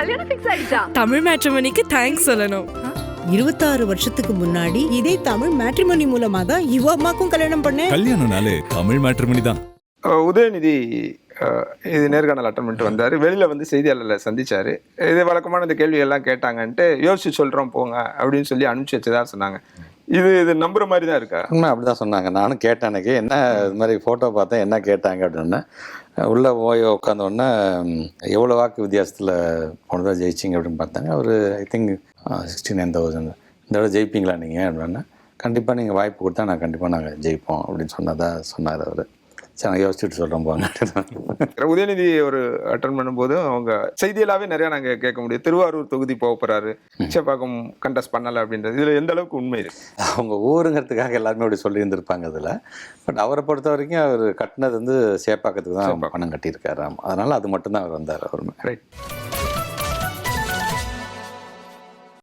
கல்யாணம் ஃபிக்ஸ் ஆயிடுச்சா? தமிழ் மேட்ரிமோனிக்கு தேங்க்ஸ் சொல்லணும். 26 வருஷத்துக்கு முன்னாடி இதே தமிழ் மேட்ரிமோனி மூலமா தான் இவ அம்மாக்கும் கல்யாணம் பண்ணேன். கல்யாணம்னாலே தமிழ் மேட்ரிமோனி தான். உதயநிதி இது நேர்காணல் அட்டன் பண்ணிட்டு வந்தார். வெளியில் வந்து செய்தியாளர்களை சந்திச்சார். இது வழக்கமான இந்த கேள்வியெல்லாம் கேட்டாங்கன்ட்டு யோசிச்சு சொல்கிறோம் போங்க அப்படின்னு சொல்லி அனுப்பிச்சி வச்சதா சொன்னாங்க. இது நம்புற மாதிரி தான் இருக்கா? உண்மை அப்படி தான் சொன்னாங்க. நானும் கேட்டேன், எனக்கு என்ன இது மாதிரி ஃபோட்டோ பார்த்தேன், என்ன கேட்டாங்க அப்படின்னா, உள்ளே போய் உட்காந்தோடனே எவ்வளோ வாக்கு வித்தியாசத்தில் போனதாக ஜெயிச்சிங்க அப்படின்னு பார்த்தாங்க. ஒரு ஐ திங்க் 69,000. இந்த தடவை ஜெயிப்பீங்களா நீங்கள் அப்படின்னா, கண்டிப்பாக நீங்கள் வாய்ப்பு கொடுத்தா நான் கண்டிப்பாக நாங்கள் ஜெயிப்போம் அப்படின்னு சொன்னார் அவர். சரி, நான் யோசிச்சுட்டு சொல்கிறோம் போங்க. உதயநிதி ஒரு அட்டன் பண்ணும்போது அவங்க செய்தியலாகவே நிறையா நாங்கள் கேட்க முடியும். திருவாரூர் தொகுதி போக போகிறாரு, சேப்பாக்கம் கண்டஸ்ட் பண்ணலை அப்படின்றது இதில் எந்த அளவுக்கு உண்மை இருக்கு? அவங்க ஊருங்கிறதுக்காக எல்லாருமே அப்படி சொல்லியிருந்திருப்பாங்க அதில். பட் அவரை பொறுத்த வரைக்கும் அவர் கட்டினது வந்து சேப்பாக்கத்துக்கு தான் பணம் கட்டியிருக்காரு. அதனால் அது மட்டும்தான் அவர் வந்தார். அவர் ரைட்.